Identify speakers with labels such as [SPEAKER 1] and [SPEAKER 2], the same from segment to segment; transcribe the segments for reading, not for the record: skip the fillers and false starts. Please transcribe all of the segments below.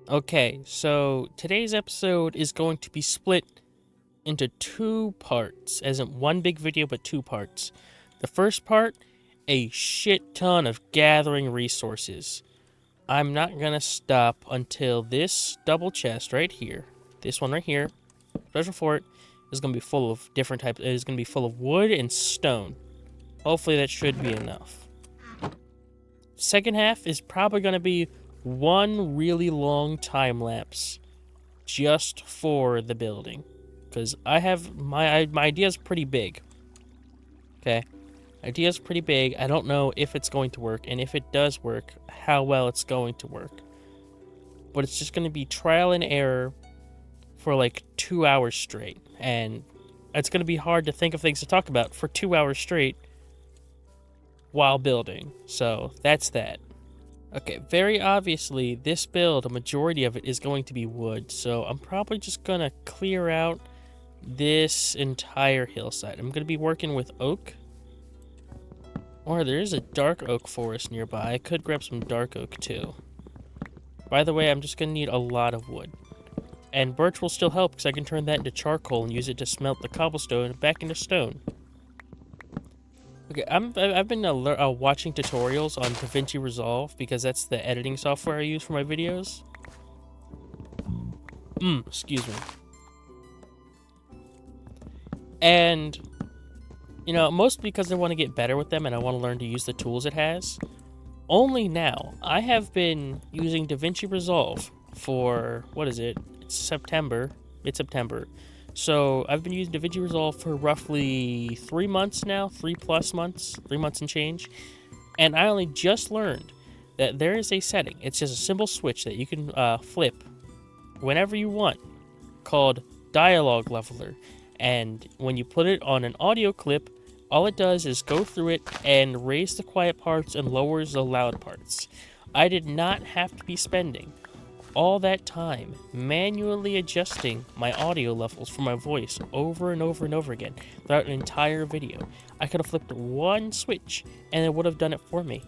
[SPEAKER 1] Okay, so today's episode is going to be split into two parts, as in one big video, but two parts. The first part, a shit ton of gathering resources. I'm not gonna stop until this double chest right here, this one right here, treasure fort, is gonna be full of different types. It is gonna be full of wood and stone. Hopefully that should be enough. Second half is probably gonna be one really long time lapse just for the building, because I have my idea is pretty big. Okay, idea is pretty big. I don't know if it's going to work, and if it does work, how well it's going to work. But it's just going to be trial and error for like 2 hours straight, and it's going to be hard to think of things to talk about for 2 hours straight while building. So that's that. Okay, very obviously, this build, a majority of it is going to be wood, so I'm probably just gonna clear out this entire hillside. I'm gonna be working with oak, or there is a dark oak forest nearby. I could grab some dark oak too. By the way, I'm just gonna need a lot of wood. And birch will still help because I can turn that into charcoal and use it to smelt the cobblestone back into stone. Okay, I've been watching tutorials on DaVinci Resolve because that's the editing software I use for my videos. Excuse me. And, mostly because I want to get better with them and I want to learn to use the tools it has. Only now, I have been using DaVinci Resolve for, what is it? It's September, mid-September. So I've been using DaVinci Resolve for roughly 3 months now, 3+ months, 3 months and change. And I only just learned that there is a setting. It's just a simple switch that you can flip whenever you want called Dialogue Leveler. And when you put it on an audio clip, all it does is go through it and raise the quiet parts and lowers the loud parts. I did not have to be spending all that time manually adjusting my audio levels for my voice over and over and over again throughout an entire video. I could have flipped one switch and it would have done it for me.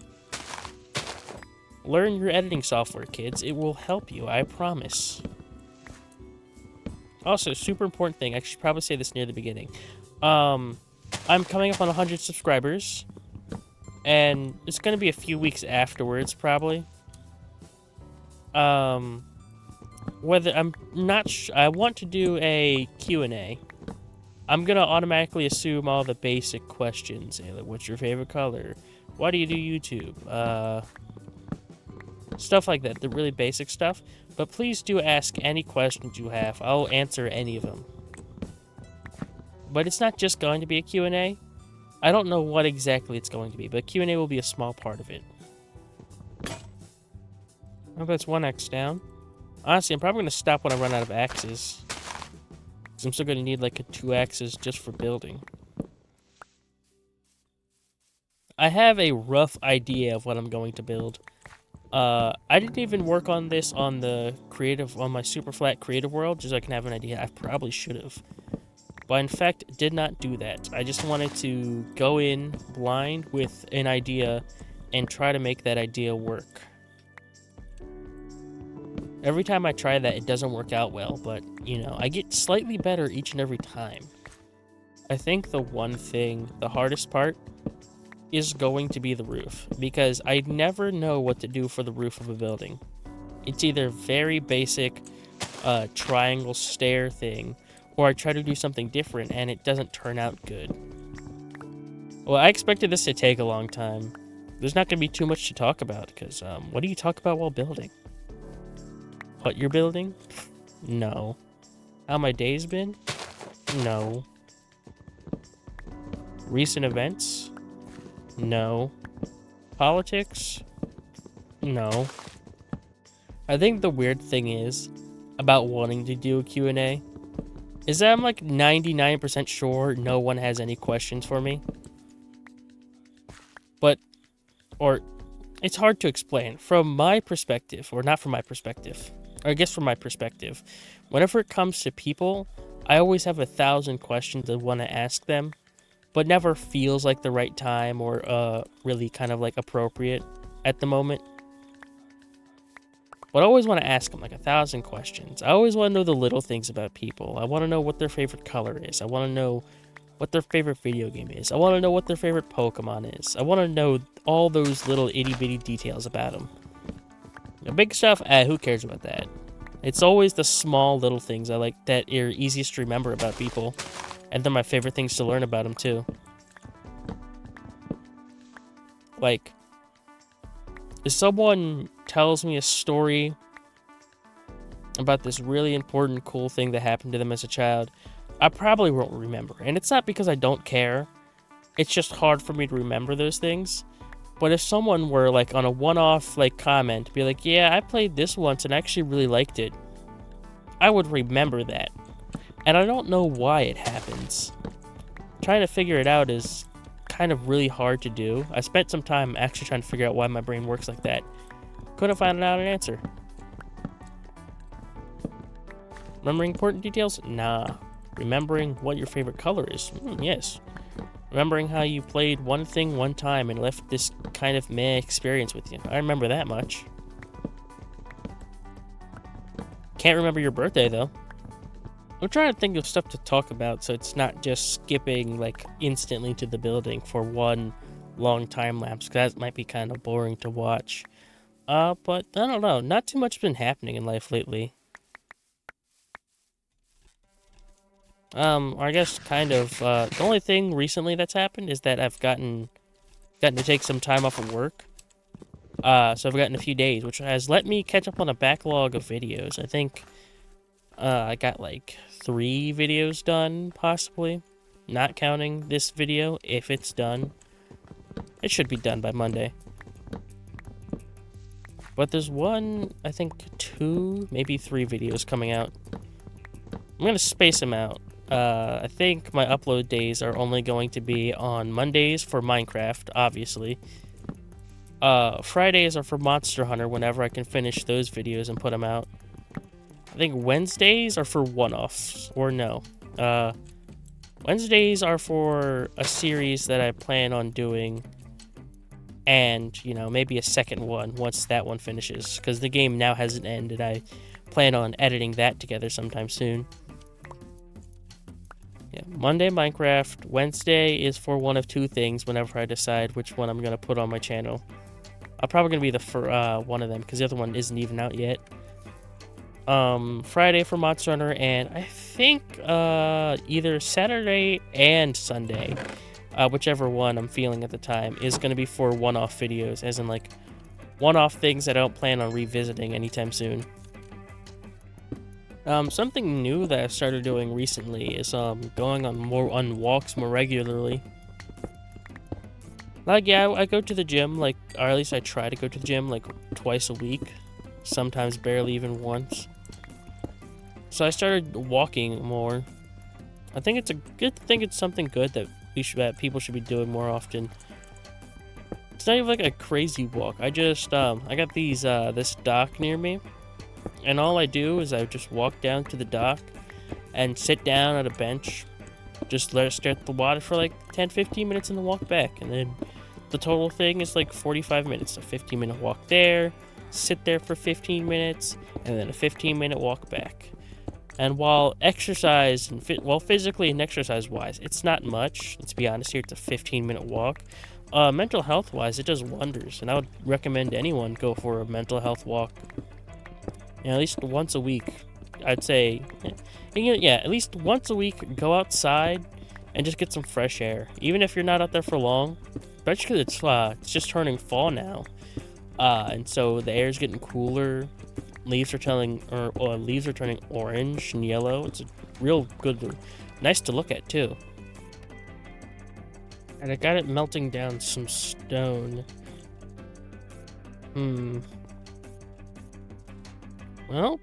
[SPEAKER 1] Learn your editing software, kids. It will help you, I promise. Also, super important thing, I should probably say this near the beginning. I'm coming up on 100 subscribers, and it's going to be a few weeks afterwards, probably. Whether I'm not I want to do a Q&A. I'm going to automatically assume all the basic questions. Like, what's your favorite color? Why do you do YouTube? Stuff like that, the really basic stuff. But please do ask any questions you have. I'll answer any of them. But it's not just going to be a Q&A. I don't know what exactly it's going to be, but Q&A will be a small part of it. Oh, that's 1 axe down. Honestly, I'm probably going to stop when I run out of axes. Because I'm still going to need like 2 axes just for building. I have a rough idea of what I'm going to build. I didn't even work on this on my super flat creative world, just so I can have an idea. I probably should have. But in fact, did not do that. I just wanted to go in blind with an idea and try to make that idea work. Every time I try that, it doesn't work out well, but, I get slightly better each and every time. I think the hardest part, is going to be the roof, because I never know what to do for the roof of a building. It's either very basic triangle stair thing, or I try to do something different and it doesn't turn out good. Well, I expected this to take a long time. There's not going to be too much to talk about, because what do you talk about while building? What you're building? No. How my day's been? No. Recent events? No. Politics? No. I think the weird thing is about wanting to do a Q&A is that I'm like 99% sure no one has any questions for me. Or it's hard to explain. From my perspective, or not from my perspective, or I guess from my perspective, whenever it comes to people, I always have 1,000 questions I want to ask them, but never feels like the right time or really kind of like appropriate at the moment. But I always want to ask them like 1,000 questions. I always want to know the little things about people. I want to know what their favorite color is. I want to know what their favorite video game is. I want to know what their favorite Pokemon is. I want to know all those little itty bitty details about them. The big stuff, who cares about that? It's always the small little things I like that are easiest to remember about people. And they're my favorite things to learn about them too. Like, if someone tells me a story about this really important, cool thing that happened to them as a child, I probably won't remember. And it's not because I don't care. It's just hard for me to remember those things. But if someone were like on a one-off like comment, be like, yeah, I played this once and I actually really liked it, I would remember that. And I don't know why it happens. Trying to figure it out is kind of really hard to do. I spent some time actually trying to figure out why my brain works like that. Couldn't find out an answer. Remembering important details? Nah. Remembering what your favorite color is? Yes. Remembering how you played one thing one time and left this kind of meh experience with you. I remember that much. Can't remember your birthday, though. I'm trying to think of stuff to talk about so it's not just skipping, like, instantly to the building for one long time lapse, because that might be kind of boring to watch. But I don't know. Not too much has been happening in life lately. I guess kind of, the only thing recently that's happened is that I've gotten to take some time off of work. So I've gotten a few days, which has let me catch up on a backlog of videos. I think, I got like 3 videos done, possibly. Not counting this video, if it's done. It should be done by Monday. But there's one, I think 2, maybe 3 videos coming out. I'm gonna space them out. I think my upload days are only going to be on Mondays for Minecraft, obviously. Fridays are for Monster Hunter whenever I can finish those videos and put them out. I think Wednesdays are for one-offs, or no. Wednesdays are for a series that I plan on doing, and, you know, maybe a second one once that one finishes, because the game now hasn't ended. I plan on editing that together sometime soon. Yeah, Monday Minecraft, Wednesday is for one of 2 things whenever I decide which one I'm going to put on my channel. I'm probably going to be the one of them, because the other one isn't even out yet. Friday for Monster Hunter, and I think either Saturday and Sunday, whichever one I'm feeling at the time, is going to be for one-off videos, as in like one-off things I don't plan on revisiting anytime soon. Something new that I started doing recently is going on walks more regularly. Like, yeah, I go to the gym, like, or at least I try to go to the gym like twice a week, sometimes barely even once. So I started walking more. I think it's a good thing. It's something good that people should be doing more often. It's not even like a crazy walk. I just I got this dock near me, and all I do is I just walk down to the dock and sit down at a bench, just let it stare at the water for like 10-15 minutes and then walk back. And then the total thing is like 45 minutes. A 15-minute walk there, sit there for 15 minutes, and then a 15-minute walk back. And while exercise and physically and exercise wise, it's not much. Let's be honest here, it's a 15-minute walk. Mental health wise, it does wonders, and I would recommend anyone go for a mental health walk. You know, at least once a week, I'd say. Yeah, at least once a week, go outside and just get some fresh air. Even if you're not out there for long, especially because it's just turning fall now, and so the air's getting cooler. Leaves are turning orange and yellow. It's a real good, nice to look at too. And I got it melting down some stone. Well,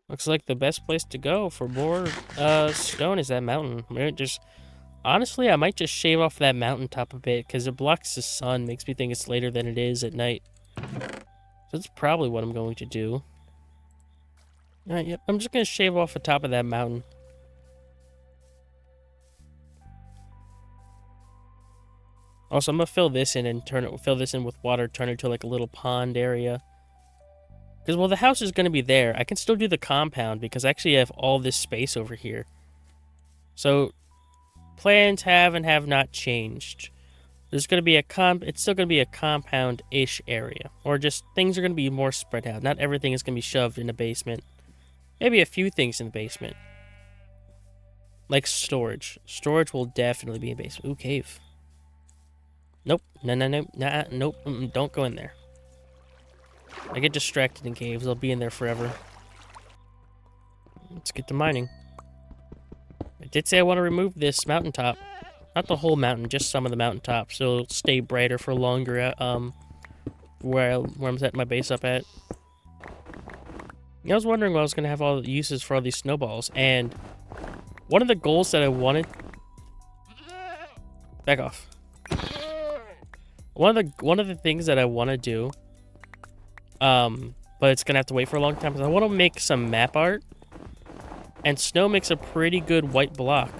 [SPEAKER 1] looks like the best place to go for more stone is that mountain. Honestly, I might just shave off that mountaintop a bit because it blocks the sun, makes me think it's later than it is at night. So that's probably what I'm going to do. Yep, I'm just going to shave off the top of that mountain. Also, I'm going to fill this in and fill this in with water, turn it to like a little pond area. Because, well, the house is going to be there. I can still do the compound because I actually have all this space over here. So, plans have and have not changed. There's going to be it's still going to be a compound-ish area. Or just things are going to be more spread out. Not everything is going to be shoved in the basement. Maybe a few things in the basement. Like storage. Storage will definitely be in the basement. Ooh, cave. Nope. No, no, no. Nah, nope. Don't go in there. I get distracted in caves. I'll be in there forever. Let's get to mining. I did say I want to remove this mountaintop. Not the whole mountain, just some of the mountaintops, so it'll stay brighter for longer at, where I'm setting my base up at. I was wondering why I was going to have all the uses for all these snowballs, and one of the goals that I wanted... Back off. One of the things that I want to do, but it's going to have to wait for a long time, is I want to make some map art, and snow makes a pretty good white block.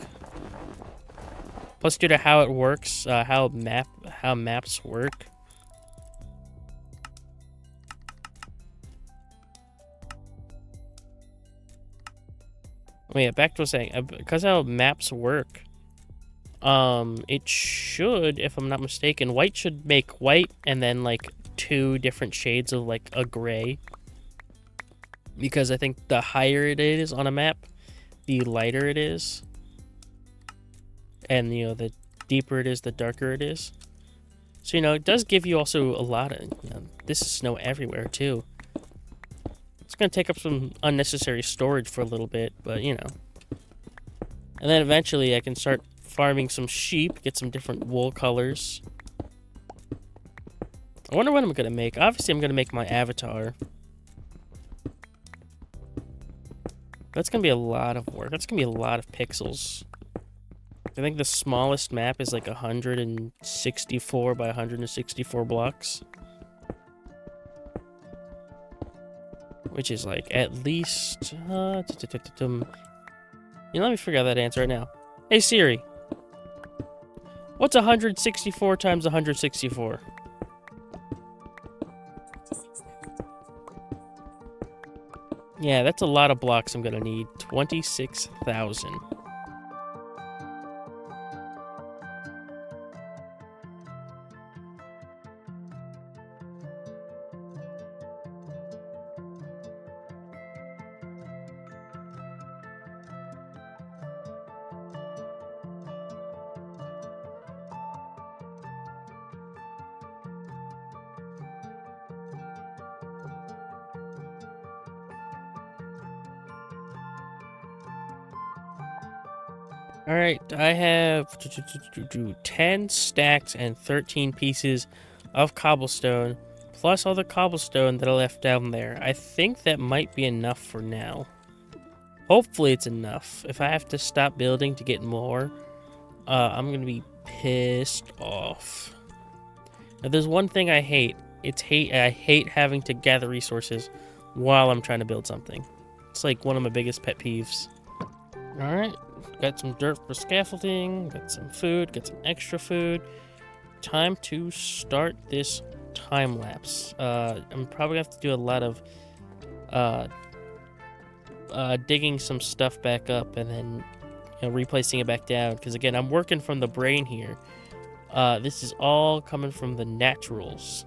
[SPEAKER 1] Plus, due to how it works, how maps work. Oh yeah, back to what I was saying. Because how maps work, it should, if I'm not mistaken, white should make white and then like 2 different shades of like a gray. Because I think the higher it is on a map, the lighter it is. And, the deeper it is, the darker it is. So, it does give you also a lot of... this is snow everywhere, too. It's going to take up some unnecessary storage for a little bit, but, And then eventually I can start farming some sheep, get some different wool colors. I wonder what I'm going to make. Obviously, I'm going to make my avatar. That's going to be a lot of work. That's going to be a lot of pixels. I think the smallest map is like 164 by 164 blocks. Which is like at least... let me figure out that answer right now. Hey Siri. What's 164 times 164? Yeah, that's a lot of blocks I'm gonna need. 26,000. Alright, I have 10 stacks and 13 pieces of cobblestone, plus all the cobblestone that I left down there. I think that might be enough for now. Hopefully it's enough. If I have to stop building to get more, I'm going to be pissed off. Now, there's one thing I hate. I hate having to gather resources while I'm trying to build something. It's like one of my biggest pet peeves. Alright, got some dirt for scaffolding, got some food, got some extra food. Time to start this time lapse. I'm probably gonna have to do a lot of digging some stuff back up and then replacing it back down, because again, I'm working from the brain here. This is all coming from the naturals.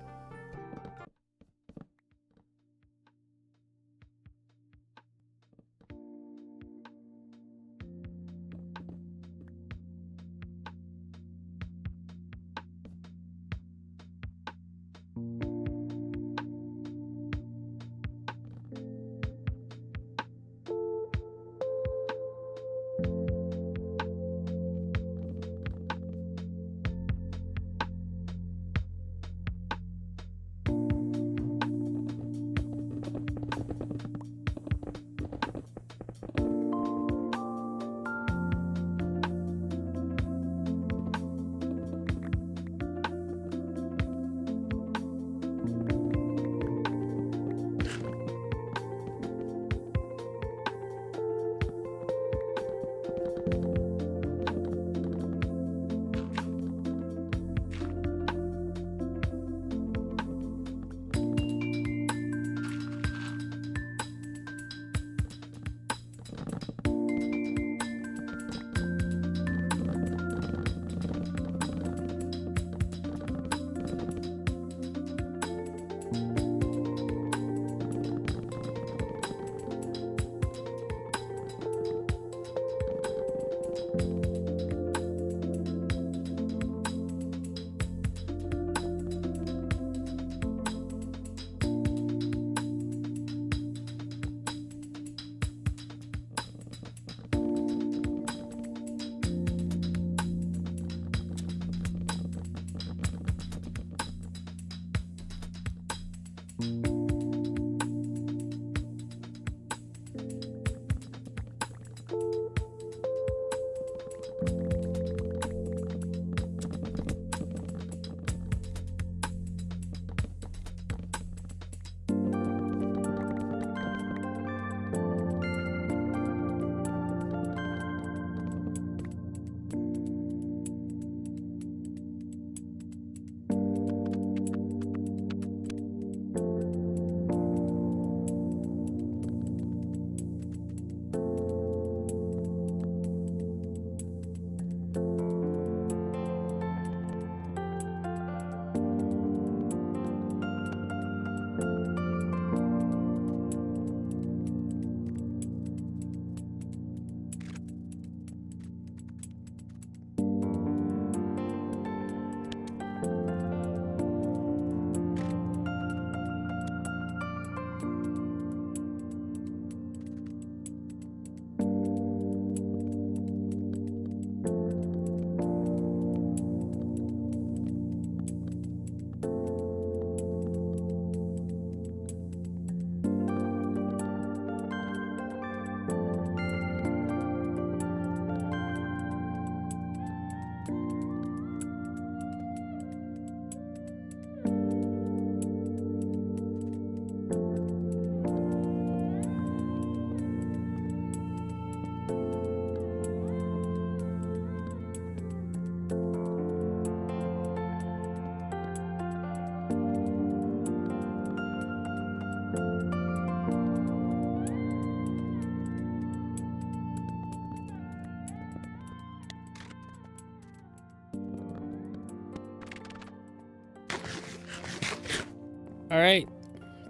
[SPEAKER 1] Alright,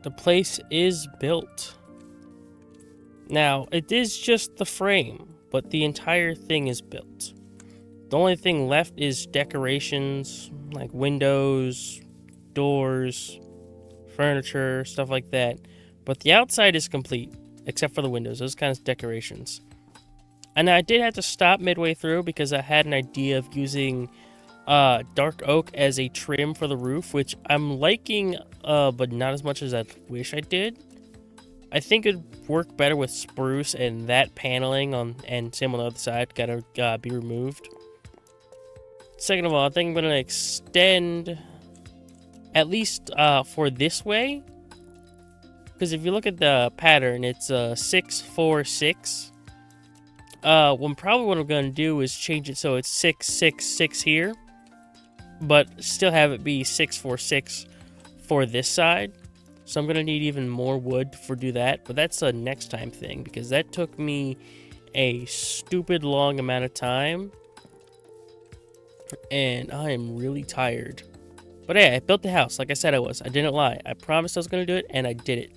[SPEAKER 1] the place is built. Now, it is just the frame, but the entire thing is built. The only thing left is decorations, like windows, doors, furniture, stuff like that. But the outside is complete, except for the windows, those kinds of decorations. And I did have to stop midway through because I had an idea of using dark oak as a trim for the roof, which I'm liking, but not as much as I wish I did. I think it'd work better with spruce, and that paneling and same on the other side gotta be removed. Second of all, I think I'm gonna extend at least for this way, because if you look at the pattern, it's 6 4 6. Probably what I'm gonna do is change it so it's 6 6 6 here, but still have it be 6 4 6 for this side. So I'm gonna need even more wood for do that, but that's a next time thing because that took me a stupid long amount of time, and I am really tired. But hey, I built the house like I said I was. I didn't lie. I promised I was gonna do it, and I did it.